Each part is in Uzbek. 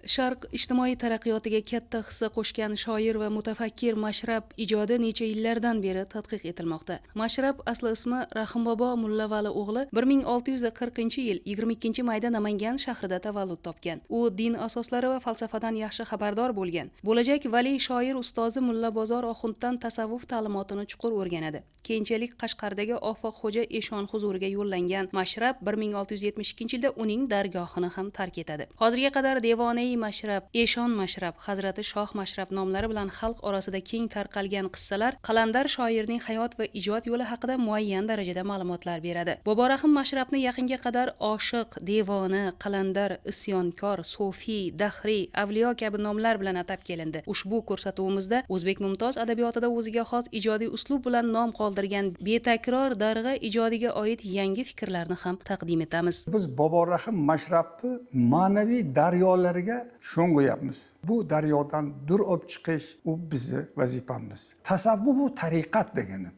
Sharq ijtimoiy taraqqiyotiga katta hissa qo'shgan shoir va mutafakkir Mashrab ijodi necha yillardan beri tadqiq etilmoqda. Mashrab asli ismi Rahimbobo Mullavali o'g'li 1640-yil 22-mayda Namangan shahrida tavallud topgan. U din asoslari va falsafadan yaxshi xabardor bo'lgan. Bo'lajak vali shoir ustozi Mulla Bozor Oxunddan tasavvuf ta'limotini chuqur o'rganadi. Keyinchalik Qashqardagi Ofoqxo'ja Eshon huzuriga yo'llangan Mashrab 1672-yilda uning dargohini ham tark etadi. Hozirga qadar Devonai Mashrab, Eshon Mashrab, Hazrati Shoh Mashrab nomlari bilan xalq orasida keng tarqalgan qissalar qalandar shoirning hayot va ijod yo'li haqida muayyan darajada ma'lumotlar beradi. Boborahim Mashrabni yaqinga qadar oshiq, devona, qalandar, isyonkor, sofiy, dahriy, avliyo kabi nomlar bilan atab kelindi. Ushbu ko'rsatuvimizda o'zbek mumtoz adabiyotida o'ziga xos ijodiy uslub bilan nom qoldirgan betakror darg'a ijodiga oid yangi fikrlarni ham taqdim etamiz. Biz Boborahim Mashrabni ma'naviy daryolarga sho'ng'iyapmiz. Bu daryodan dur olib chiqish u bizning vazifamiz. Tasavvuf bu tariqat degani.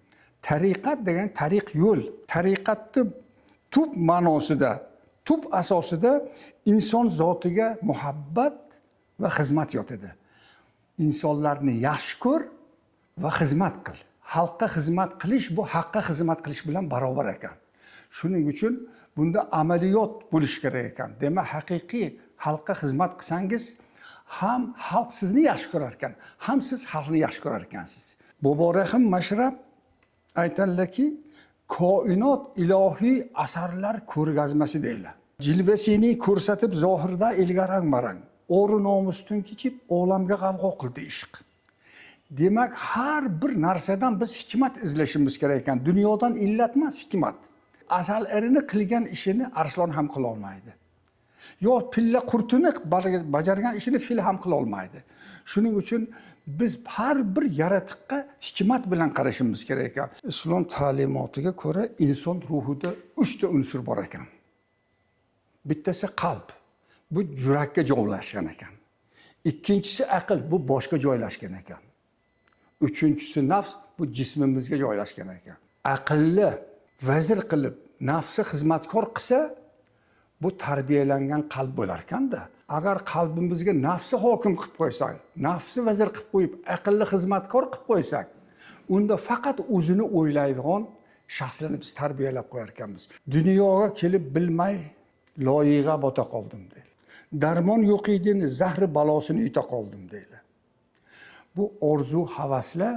Tariqat degan tariq yo'l. Tariqatni tub ma'nosida, tub asosida inson zotiga muhabbat va xizmat yotadi. İnsonlarni yaxshi ko'r va xizmat qil. Xalqqa xizmat qilish bu haqqa xizmat qilish bilan barobar ekan. Shuning uchun bunda amaliyot bo'lish kerak ekan. Demak, haqiqiy xalqqa xizmat qilsangiz, ham xalq sizni yaxshi ko'rar ekan, ham siz xalqni yaxshi ko'rar ekansiz. Boborahim Mashrab aytadilarki, koinot ilohiy asarlar ko'rgazmasi deylar. Jilvasini ko'rsatib zohirda ilgarang marang, o'ri nomusdan kechib olamga g'avg'o qildi ishq. Demak, har bir narsadan biz hikmat izlashimiz kerak ekan. Dunyodan illat emas, hikmat. Asal erini qilgan ishini arslon ham qila olmaydi. Yo pilla qurtini bajargan ishini fil ham qila olmaydi. Shuning uchun biz har bir yaratiqqa hikmat bilan qarashimiz kerak ekan. Islom ta'limotiga ko'ra inson ruhida 3 ta unsur bor ekan. Bittasi qalb. Bu yurakka joylashgan ekan. Ikkinchisi aql, bu boshga joylashgan ekan. Uchinchisi nafs, bu jismimizga joylashgan ekan. Aqlli vazir qilib nafsi xizmatkor qilsa, bu tarbiyalangan qalb bo'lar ekanda. Agar qalbimizga nafsi hokim qilib qo'ysak, nafsi vazir qilib qo'yib, aqlli xizmatkor qilib qo'ysak, unda faqat o'zini o'ylaydigan shaxslarni biz tarbiyalab qo'yar ekanmiz. Dunyoga kelib bilmay loyiga bota qoldim deydi. Darmon yo'q edini, zahri balosini yuta qoldim deydi. Bu orzu, havaslar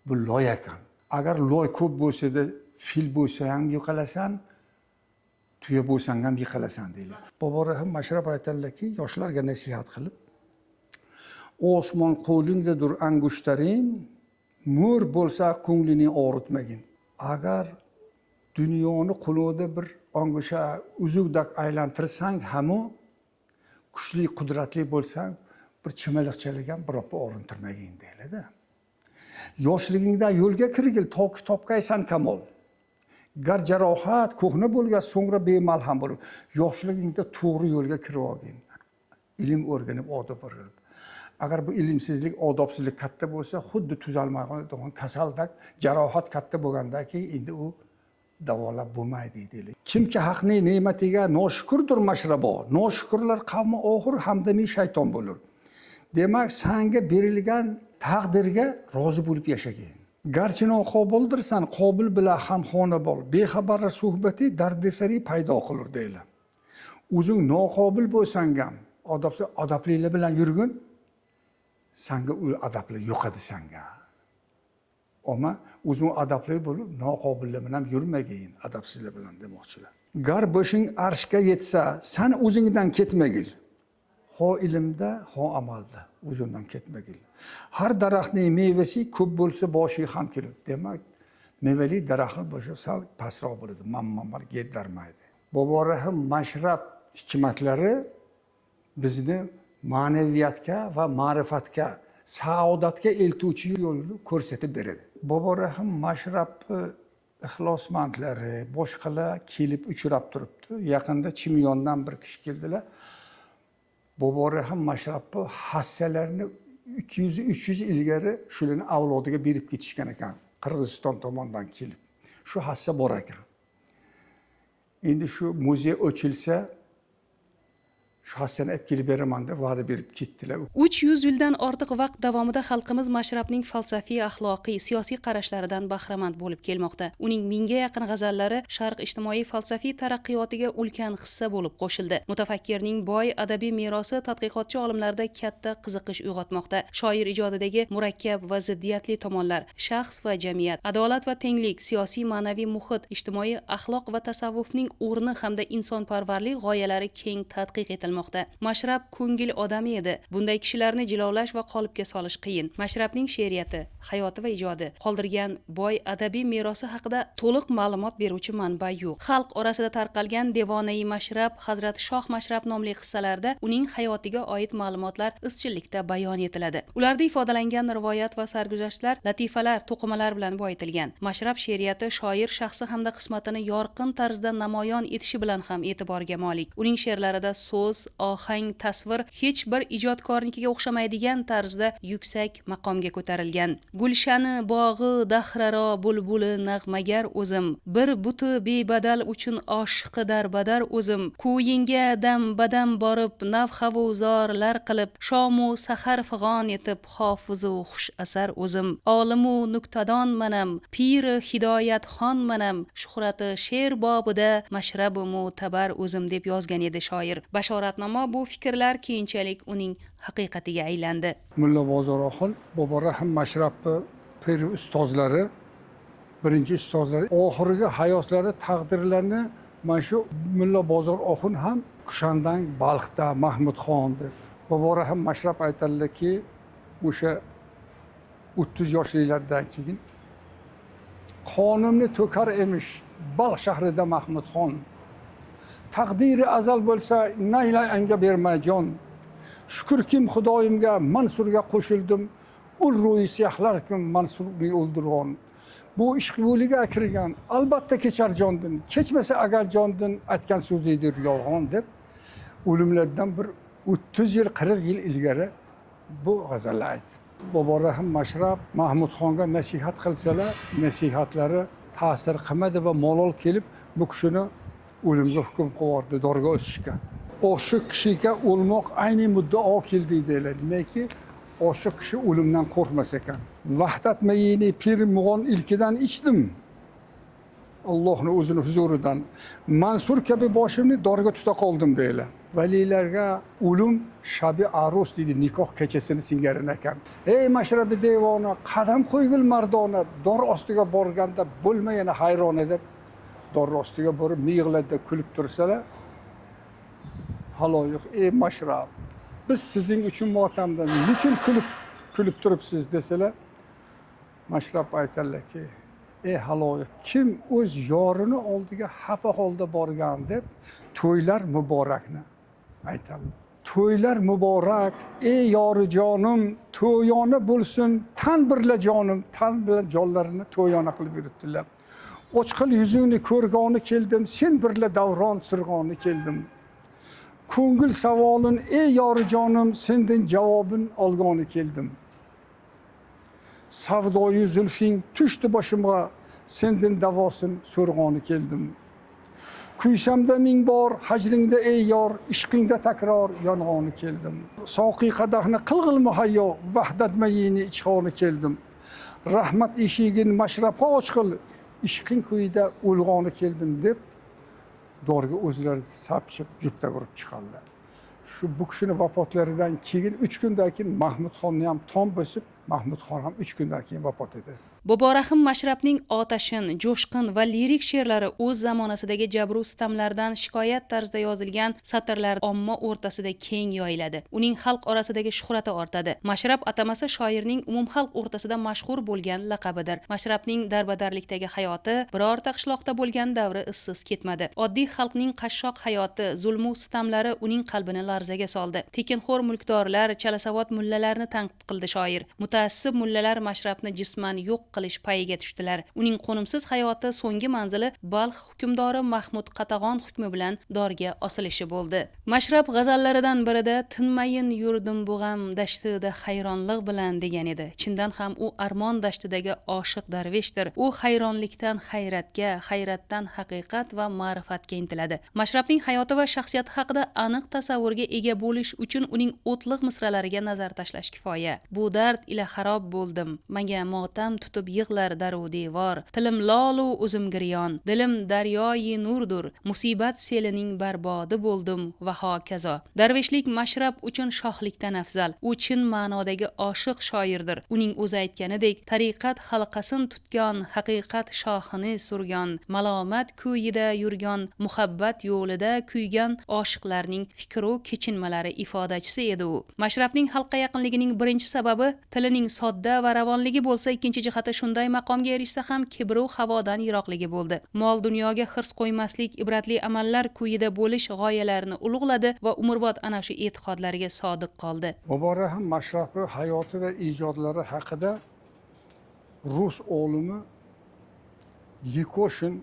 bu loy ekan. Agar loy ko'p bo'lsa-da, fil bo'lsa ham yiqilasan, tuya bo'lsang ham yiqilasan deydi. Boborahim Mashrab aytadilarki, yoshlarga nasihat qilib, osmon qo'lingdadir angushtlaring, mo'r bo'lsa ko'nglini og'ritmagin. Agar dunyoni qo'lingda bir angusha uzukdak aylantirsang ham, kuchli, qudratli bo'lsang, bir chimaliqchalik ham birorta o'rintirmagin deydi. Yoshligingda yo'lga kirgil, toki topgaysan kamol. Gar jarohat ko'hna bo'lgan so'ngra bemal ham bo'lur. Yoshligingda to'g'ri yo'lga kirib olgin. Ilm o'rganib, odob o'rganib. Agar bu ilmsizlik, odobsizlik katta bo'lsa, xuddi tuzalmagan kasaldak, jarohat katta bo'lgandan keyin endi u davolab bo'lmaydi deydi. Kimki haqning ne'matiga noshukrdir Mashrabo, noshukrlar qavmi oxir hamdami shayton bo'lur. Demak, senga berilgan taqdirga rozi bo'lib yashagin. Garchi noqobildirsan, qobil bilan hamxona bo'l. Bexabar suhbati dardisari paydo qilur deylar. O'zing noqobil bo'lsang ham, odoblilar bilan yurgin, senga u adablar yo'qadi senga. Ama o'zing adabli bo'lib, noqobillar bilan yurmagin, adabsizlar bilan demoqchilar. Gar boshing arshga yetsa, sen o'zingdan ketmagil. Ho ilmda, ho amalda o'zingdan ketmagil. Har daraxtning mevasi ko'p bo'lsa boshi ham keladi. Demak, mevali daraxtning boshi sal pastroq bo'ladi, mammal yetdarmaydi. Boborahim Mashrab hikmatlari bizni ma'naviyatga va ma'rifatga, saodatga eltuvchi yo'lni ko'rsatib beradi. Boborahim Mashrab ixlosmandlari, boshqalar kelib uchrab turibdi. Yaqinda Chimyondan bir kishi keldilar. Boborahim Mashrabni hassalarini 200-300 ilgari shularni avlodiga berib ketishgan ekan, Qirg'iziston tomonidan kelib. Shu hassa bor ekan. Endi shu muzey ochilsa, shaxsan olib kelib beraman deb va'da berib ketdilar. 300 yildan ortiq vaqt davomida xalqimiz Mashrabning falsafiy, axloqiy, siyosiy qarashlaridan bahramand bo'lib kelmoqda. Uning mingga yaqin g'azallari Sharq ijtimoiy falsafiy taraqqiyotiga ulkan hissa bo'lib qo'shildi. Mutafakkirning boy adabiy merosi tadqiqotchi olimlarda katta qiziqish uyg'otmoqda. Shoir ijodidagi murakkab va ziddiyatli tomonlar, shaxs va jamiyat, adolat va tenglik, siyosiy ma'naviy muhit, ijtimoiy axloq va tasavvufning o'rni hamda insonparvarlik g'oyalari keng tadqiq etilmoqda. Mashrab ko'ngil odami edi. Bunday kishilarni jilolash va qolipga solish qiyin. Mashrabning she'riyati, hayoti va ijodi qoldirgan boy adabiy merosi haqida to'liq ma'lumot beruvchi manba yo'q. Xalq orasida tarqalgan Devonai Mashrab, Hazrat Shoh Mashrab nomli qissalarda uning hayotiga oid ma'lumotlar izchillikda bayon etiladi. Ularda ifodalangan rivoyat va sarguzashtlar, latifalar, to'qimalar bilan boyitilgan. Mashrab she'riyati shoir shaxsi hamda qismatini yorqin tarzda namoyon etishi bilan ham e'tiborga molik. Uning she'rlarida so'z, ohang, tasvir hech bir ijodkornikiga o'xshamaydigan tarzda yuksak maqomga ko'tarilgan. Gulshani bog'i dahraro bulbuli nag'magar o'zim, bir buti bebadal uchun oshiqi darbadar o'zim, ko'yinga dam badam borib navhavuzorlar qilib, shomu sahar fig'on etib hofizu xush asar o'zim, olimu nuktadon manam, piri hidoyat xon manam, shuhrati she'r bobida mashrabu mo'tabar o'zim deb yozgan edi shoir. Bashoratnoma bu fikrlar keyinchalik uning haqiqatiga aylandi. Mulla Bozor Oxun, Boborahim Mashrabni pir ustozlari, birinchi ustozlari, oxirgi hayotlarida taqdirlarini mana shu Mulla Bozor Oxun ham Kushandang, Balxda Mahmudxon deb. Boborahim Mashrab aytadilarki, o'sha 30 yoshlilardan keyin qonimni to'kar emish Balx shahrida Mahmudxon. Taqdiri azal bo'lsa naylay anga berma jon. Shukr kim Xudoyimga Mansurga qo'shildim. Ul ro'yi siyahlar kim Mansurni o'ldirgan. Bu ishq yo'liga kirgan albatta kechar jondin. Kechmasa agar jondin aytgan so'zidir yolg'on deb o'limlardan bir 30 yil 40 yil ilgari bu g'azalni aytdi. Boborahim Mashrab Mahmudxonga nasihat qilsalar, nasihatlari ta'sir qilmadi va malol kelib bu kishini o'limga hukm qilardi, dorga o'sishga. O'sha kishiga o'lmoq ayni muddao keldi deydilar. Demakki, o'sha kishi o'limdan qo'rqmas ekan. Vahdat mayini pir mug'on ilkidan ichdim. Allohning o'zini huzuridan Mansur kabi boshimni dorga tuta qoldim deylar. Valilarga o'lim shabi arus deydi, nikoh kechasini singarin ekan. Ey Mashrabi devona, qadam qo'ygil mardona, dor ostiga borganda bo'lma yana hayrona deb dor ostiga borib miyig'larda kulib tursalar, haloyiq, ey Mashrab, biz sizning uchun motamdan nechun kulib turibsiz desalar, Mashrab aytadilarki, ey haloyiq, kim o'z yorini oldiga xafa holda borgan deb to'ylar muborakni aytadi. To'ylar muborak, ey yori jonim, to'yona bo'lsin, tan birla jonim, tan bilan jonlarini to'yona qilib yuribdilar. Ochqil yuzingni ko'rgani keldim, sen birla davron surg'oni keldim. Ko'ngil savolin, ey yori jonim, sendan javobin olgani keldim. Savdoyi zulfing tushdi boshimga, sendan davosin so'rg'oni keldim. Kuysamda ming bor, hajringda ey yor, ishqingda takror yong'oni keldim. Soqiy qadahni qilg'il muhayyo, vahdat mayini ichg'oni keldim. Rahmat eshigin Mashrabga ochqil, ishqing quyida o'lg'oni keldim deb dorga o'zlari sapchib jupta urib chiqadilar. Shu bu kishini vafotlaridan keyin 3 kundan keyin Mahmudxonni ham tom bosib, Mahmudxon ham 3 kundan keyin vafot etdi. Boborahim Mashrabning otashin, jo'shqin va lirik she'rlari o'z zamonasidagi jabru sitamlardan shikoyat tarzda yozilgan satrlar omma o'rtasida keng yoyiladi. Uning xalq orasidagi shuhrati ortadi. Mashrab atamasi shoirning umumxalq o'rtasida mashhur bo'lgan laqabidir. Mashrabning darbadarlikdagi hayoti birorta qishloqda bo'lgan davri izsiz ketmadi. Oddiy xalqning qashshoq hayoti, zulmu sitamlari uning qalbini larzaga soldi. Tekinxo'r mulkdorlar, chalasavod mullalarni tanqid qildi shoir. Mutaassib mullalar Mashrabni jisman yo'q qilish payiga tushdilar. Uning qo'nimsiz hayoti so'nggi manzili Balx hukmdori Mahmud Qatag'on hukmi bilan dorga osilishi bo'ldi. Mashrab g'azallaridan birida tinmayin yurdim bug'am dashtida hayronlik bilan degan edi. Chindan ham u armon dashtidagi oshiq darveshdir. U hayronlikdan hayratga, hayratdan haqiqat va ma'rifatga intiladi. Mashrabning hayoti va shaxsiyati haqida aniq tasavvurga ega bo'lish uchun uning o'tliq misralariga nazar tashlash kifoya. Bu dard ila xarob bo'ldim, manga motam tutib yig'lar daru devor, tilim lolu o'zim giryon, dilim daryoyi nurdur, musibat selining barbodi bo'ldim va hokazo. Darveshlik Mashrab uchun shohlikdan afzal. U chin ma'nodagi oshiq shoirdir. Uning o'zi aytganidek, tariqat halqasin tutgan, haqiqat shohini surgan, malomat ko'yida yurgan, muhabbat yo'lida kuygan oshiqlarning fikru kechinmalari ifodachisi edi u. Mashrabning xalqqa yaqinligining birinchi sababi tilining sodda va ravonligi bo'lsa, ikkinchi jihati shunday maqomga erishsa ham kibru havodan yiroqligi bo'ldi. Mol dunyoga hirs qo'ymaslik, ibratli amallar kuyida bo'lish g'oyalarini ulug'ladi va umrbod ana shu e'tiqodlariga sodiq qoldi. Muborak Mashrabning hayoti va ijodlari haqida rus olimi Yekoshin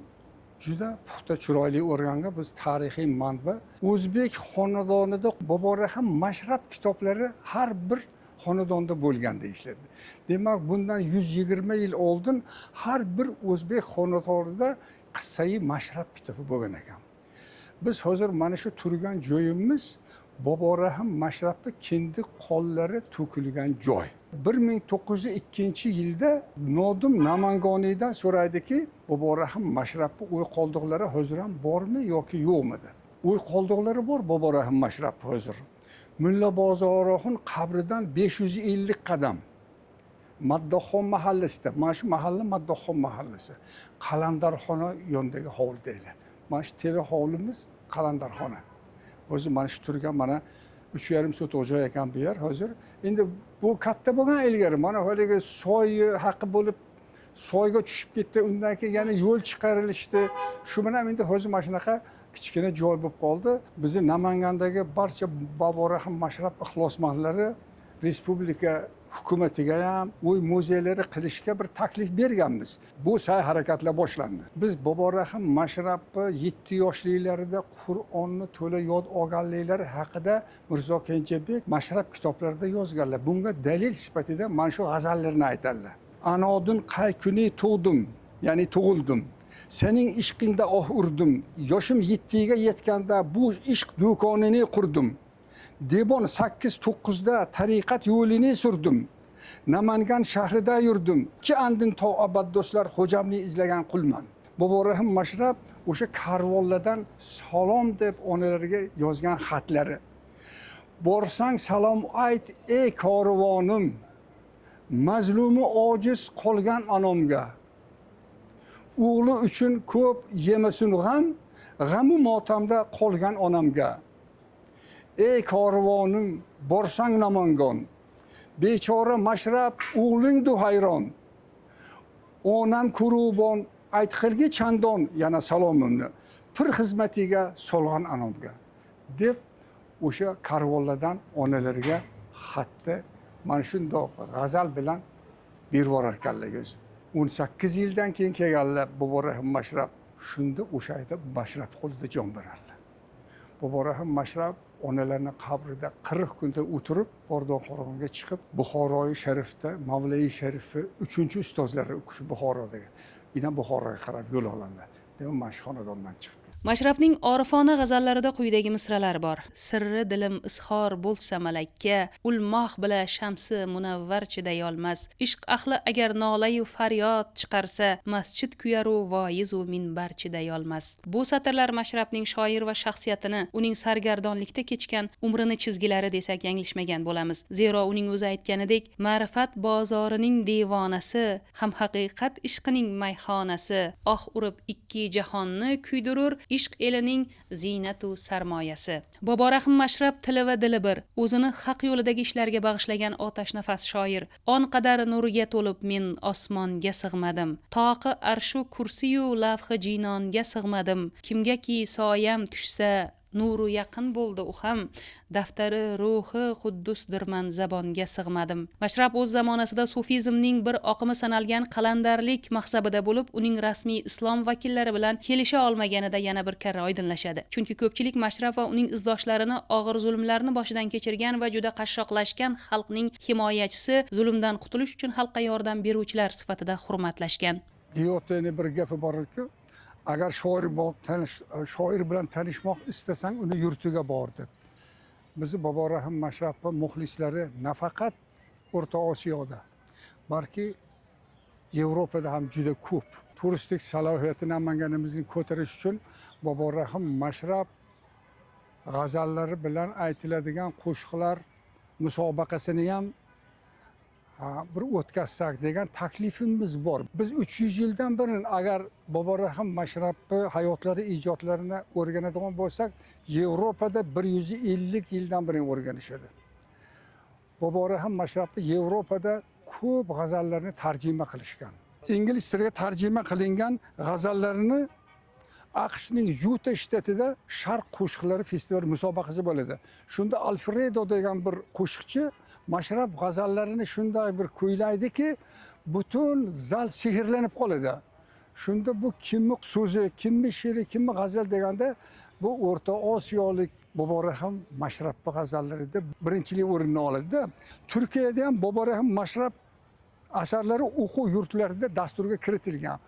juda puxta chiroyli o'rgangan. Biz tarixiy manba o'zbek xonadonida Muborak Mashrab kitoblari har bir xonadonda bo'lgan deyishadi. Demak, bundan 120 yil oldin har bir o'zbek xonadonida qissai Mashrab kitobi bo'lgan ekan. Biz hozir mana shu turgan joyimiz Muborak Mashrabning kendi qo'llari to'kilgan joy. 1902-yilda Nodim Namangoniydan so'raydiki, Muborak Mashrabning uy qoldiqlari hozir ham bormi yoki yo'qmi deb. Uy qoldiqlari bor Muborak Mashrab hozir. Mulla Bozoroxun qabridan 550 qadam. Maddoxon mahallasida, mana shu mahalla Maddoxon mahallasi. Qalandarxona yonidagi hovlida. Mana shu TV hovlimiz Qalandarxona. O'zi mana shu turgan mana 3,5 so'tix joy ekan bu yer hozir. Endi bu katta bo'lgan ilgari mana haligi soy haqi bo'lib soyga tushib ketdi. Undan keyin yana yo'l chiqarilishdi. Shu bilan endi hozir mana shunaqa kichkina joy bo'lib qoldi. Bizni Namangandagi barcha Muborak Mashrab ixlosmandlari respublika hukumatiga ham uy muzeylari qilishga bir taklif berganmiz. Bu sa'y harakatlar boshlandi. Biz Muborak Mashrabni 7 yoshlilarida Qur'onni to'la yod olganliklari haqida Mirzo Kenjabek Mashrab kitoblarida yozganlar. Bunga dalil sifatida mana shu g'azallarni aytadilar. Anodin qay kuni tug'dim, ya'ni tug'ildim. Sening ishqingda urdim. Yoshim 7 ga yetganda bu ishq do'konini qurdim. Devon 8-9da tariqat yo'lini surdim. Namangan shahrida yurdim. Ki andin to abad do'stlar xo'jamni izlagan qulman. Muborak Mashrab o'sha karvonlardan salom deb onalariga yozgan xatlari. Borsang salom ayt ey karvonim. Mazlumi ojiz qolgan anomga. O'g'li uchun ko'p yemasin g'am u motamda qolgan onamga. Ey karvonim, borsang Namangon. Bechora Mashrab o'g'ling du hayron. Onam kurubon aytqilgi chandon yana salomimni. Pir xizmatiga solgan anomga. Deb o'sha karvonlardan onalariga xatni mana shundoq g'azal bilan berib yurar ekanlar o'zi. 18 yildan keyin kelganlar Muborak Mashrab. Shunda o'sha yerda Mashrab qo'lida jon berarlar. Muborak Mashrab onalarning qabrida 40 kunda o'tirib, Bordon Qo'rg'onga chiqib, Buxoroy Sharifda Mavlai Sharifni 3-ustozlari o'qish Buxorodagi. Ina Buxoroga qarab yo'l olganlar. Demak, mana shu xonadondan chiqdi. Mashrabning orifona g'azallarida quyidagi misralar bor. Sirri dilim izhor bo'lsa malakka, ulmoq bila shamsi munavvar chidayolmas. Ishq ahli agar nolayu faryod chiqarsa, masjid kuyaru voizu minbar chidayolmas. Bu satrlar Mashrabning shoir va shaxsiyatini, uning sargardonlikda kechgan umrini chizgilari desak yanglishmagan bo'lamiz. Zero uning o'zi aytganidek, ma'rifat bozorining devonasi, ham haqiqat ishqining mayxonasi, oq urib ikki jahonni kuydirur, ishq elining ziynatu sarmoyasi. Muborak Mashrab tili va dili bir, o'zini haq yo'lidagi ishlarga bag'ishlagan otashnafas shoir. On qadar nuriga to'lib men osmonga sig'madim. Toqi arshu kursiyu lavhi jinonga sig'madim. Kimgaki soyam tushsa nuru yaqin bo'ldi u ham, daftari ruhi quddusdirman, zabonga sig'madim. Mashrab o'z zamonasida sufizmning bir oqimi sanalgan qalandarlik maqsabida bo'lib, uning rasmiy islom vakillari bilan kelisha olmaganida yana bir karra oydinlashadi. Chunki ko'pchilik Mashrab va uning izdoshlarini og'ir zulmlarni boshidan kechirgan va juda qashshoqlashgan xalqning himoyachisi, zulmdan qutulish uchun xalqqa yordam beruvchilar sifatida hurmatlashgan. Giyotini bir gapi bor-ku, agar shoir bilan tanishmoq istasang, uni yurtiga bor deb. Bizni Bobo Rahim Mashrabning muxlislari nafaqat O'rta Osiyoda, balki Yevropada ham juda ko'p. Turistik salohiyatini Namanganimizni ko'tarish uchun Bobo Rahim Mashrab g'azallari bilan aytiladigan qo'shiqlar musobaqasini ham bir o'tkazsak degan taklifimiz bor. Biz 300 yildan beri agar Bobo Rahim Mashrabning hayotlari, ijodlarini o'rganadigan bo'lsak, Yevropada 150 yildan beri o'rganishadi. Bobo Rahim Mashrabning Yevropada ko'p g'azallarni tarjima qilishgan. Ingliz tiliga tarjima qilingan g'azallarini AQShning Yuta shtatida Sharq qo'shiqlari festivali musobaqasi bo'ladi. Shunda Alfredo degan bir qo'shiqchi Mashrab g'azallarini shunday bir kuylaydiki, butun zal sehrlanib qoladi. Shunda bu kimni so'zi, kimni she'ri, kimni g'azal deganda bu O'rta Osiyolik Bobo Rahim Mashrabning g'azallarida birinchilik o'rinni oladi. Turkiyada ham Bobo Rahim Mashrab asarlari o'quv yurtlarida dasturga kiritilgan.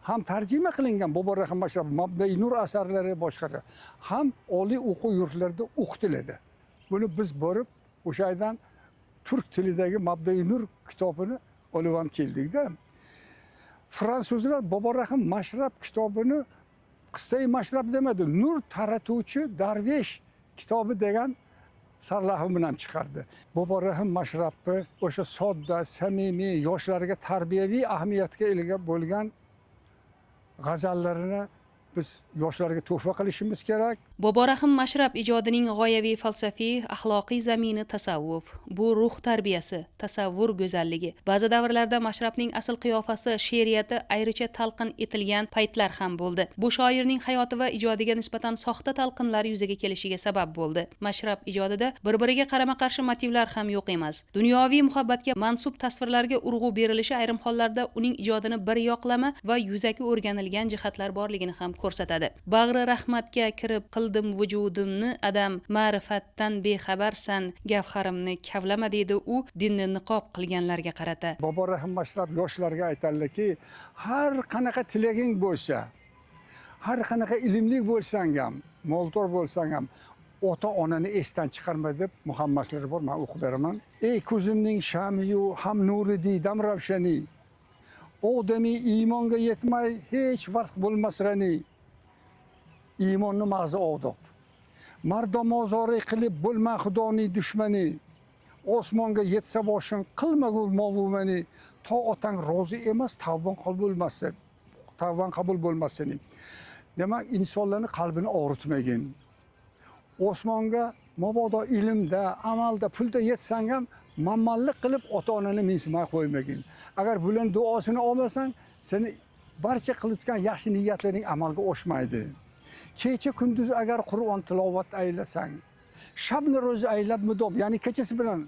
Ham tarjima qilingan Bobo Rahim Mashrab Mabdai Nur asarlari boshqacha, ham oliy o'quv yurtlarida o'qitiladi. Buni biz borib o'sha yerdan turk tilidagi Mabdai Nur kitobini olib ham keldik-da. Fransuzlar Bobo Rahim Mashrab kitobini Qissai Mashrab demadi, Nur taratuvchi darvesh kitobi degan sarlavha bilan chiqardi. Bobo Rahim Mashrabning o'sha sodda, samimiy, yoshlarga tarbiyaviy ahamiyatga ega bo'lgan g'azallarini biz yoshlarga tuhfa qilishimiz kerak. Bobo Rahim Mashrab ijodining g'oyaviy falsafiy, axloqiy zamini tasavvuf. Bu ruh tarbiyasi, tasavvur go'zalligi. Ba'zi davrlarda Mashrabning asl qiyofasi, she'riyati ayricha talqin etilgan paytlar ham bo'ldi. Bu shoirning hayoti va ijodiga nisbatan soxta talqinlar yuzaga kelishiga sabab bo'ldi. Mashrab ijodida bir-biriga qarama-qarshi motivlar ham yo'q emas. Dunyoviy muhabbatga mansub tasvirlarga urg'u berilishi ayrim hollarda uning ijodini bir yoqlama va yuzaki o'rganilgan jihatlar borligini ham ko'rsatadi. Bag'ri rahmatga kirib qildim vujudimni adam, ma'rifatdan bexabarsan, gavharimni kavlama deydi u dinni niqob qilganlarga qarata. Bobo Rahim Mashrab yoshlarga aytadiki, har qanaqa tilaging bo'lsa, har qanaqa ilmli bo'lsang ham, moldor bo'lsang ham, ota-onani esdan chiqarma deb muhammaslari bor, men o'qib beraman. Ey ko'zimning shamiyu ham nuri didam ravshani, odamiy iymonga yetmay hech vaqt bo'lmas g'ani. Iymonni mag'zi odob. Mardomozori qilib bo'lma xudoning dushmani. Osmonga yetsa boshing qilmagul mavumani. To otang rozi emas, tavban qabul bo'lmasin. Demak, insonlarning qalbini og'ritmagin. Osmonga mabodo ilmda, amalda, pulda yetsang ham mammallik qilib ota-onani mensimay qo'ymagin. Agar bular duosini olmasang, seni barcha qilayotgan yaxshi niyatlaring amalga oshmaydi. Kecha kunduz agar Qur'on tilovat aylasang, shabni ro'zi aylab mudom, ya'ni kechasi bilan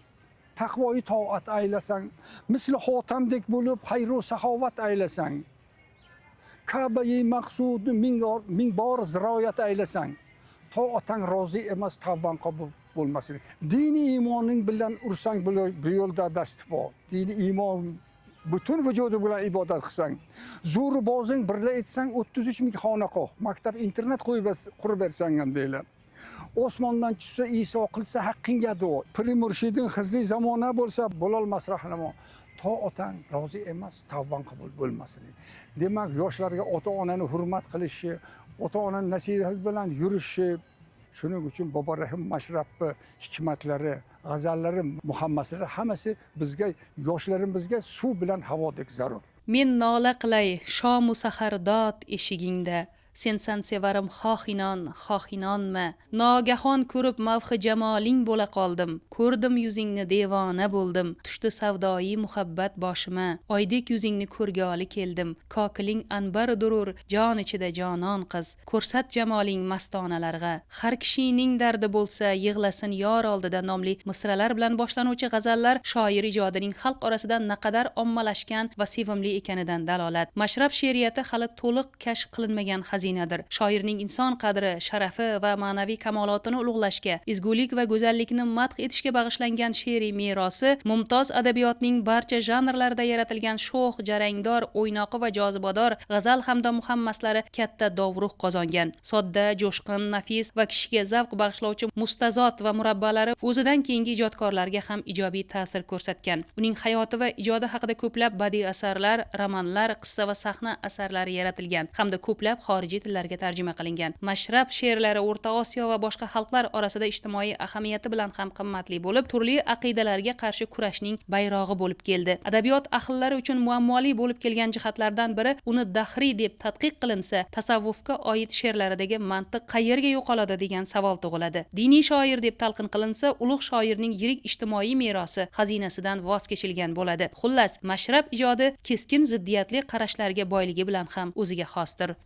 taqvoyi toat aylasang, misli xotamdek bo'lib xayru saxovat aylasang, Ka'bayi maqsudni ming bor ziroyat aylasang, to otang rozi emas, tavban qabul bo'lmasin. Diniy iymoning bilan ursang bu yo'lda dasti bor. Diniy iymon butun vujudi bilan ibodat qilsang, zo'ri bozing birla etsang 33 ming xonaqoh, maktab, internet qurib bersang ham deylar. Osmondan tushsa Iso qilsa haqqingga duo. Piri murshiding xizli zamona bo'lsa bo'lolmas rahnamo. To otang rozi emas, tavban qabul bo'lmasin. Demak, yoshlarga ota-onani hurmat qilishi, ota-onani nasihat bilan yurishi, shuning uchun Bobo Rahim Mashrabning hikmatlari, g'azallari, muhammaslari hammasi bizga, yoshlarimizga suv bilan havodek zarur. Men nola qilay shomu sahar dod eshigingda, sensan sevarim xoh inonma. Nogahon ko'rib mavhi jamoling bo'la qoldim. Ko'rdim yuzingni devona bo'ldim. Tushdi savdoyi muhabbat boshima. Oydek yuzingni ko'rgoli keldim. Kokiling anbar durur, jon ichida jonon qiz. Ko'rsat jamoling mastonalarga. Har kishining dardi bo'lsa yig'lasin yor oldida nomli misralar bilan boshlanuvchi g'azallar shoir ijodining xalq orasida naqadar ommalashgan va sevimli ekanidan dalolat. Mashrab she'riyati hali to'liq kashf qilinmagan xazinadir. Shoirning inson qadri, sharafi va ma'naviy kamolotini ulug'lashga, ezgulik va go'zallikni madh etishga bag'ishlangan she'riy merosi mumtoz adabiyotning barcha janrlarida yaratilgan sho'x, jarangdor, o'ynoqi va jozibador g'azal hamda muhammaslari katta dovruq qozongan. Sodda, jo'shqin, nafis va kishiga zavq bag'ishlovchi mustazot va murabbalari o'zidan keyingi ijodkorlarga ham ijobiy ta'sir ko'rsatgan. Uning hayoti va ijodi haqida ko'plab badiiy asarlar, romanlar, qissa va sahna asarlari yaratilgan hamda ko'plab xorijiy tillarga tarjima qilingan. Mashrab she'rlari O'rta Osiyo va boshqa xalqlar orasida ijtimoiy ahamiyati bilan ham qimmatli bo'lib, turli aqidalarga qarshi kurashning bayrog'i bo'lib keldi. Adabiyot ahllari uchun muammoli bo'lib kelgan jihatlardan biri uni dahriy deb tadqiq qilinsa, tasavvufga oid she'rlaridagi mantiq qayerga yo'qoladi degan savol tug'iladi. Diniy shoir deb talqin qilinsa, ulug' shoirning yirik ijtimoiy merosi xazinasidan voz kechilgan bo'ladi. Xullas, Mashrab ijodi keskin ziddiyatli qarashlarga boyligi bilan ham o'ziga xosdir.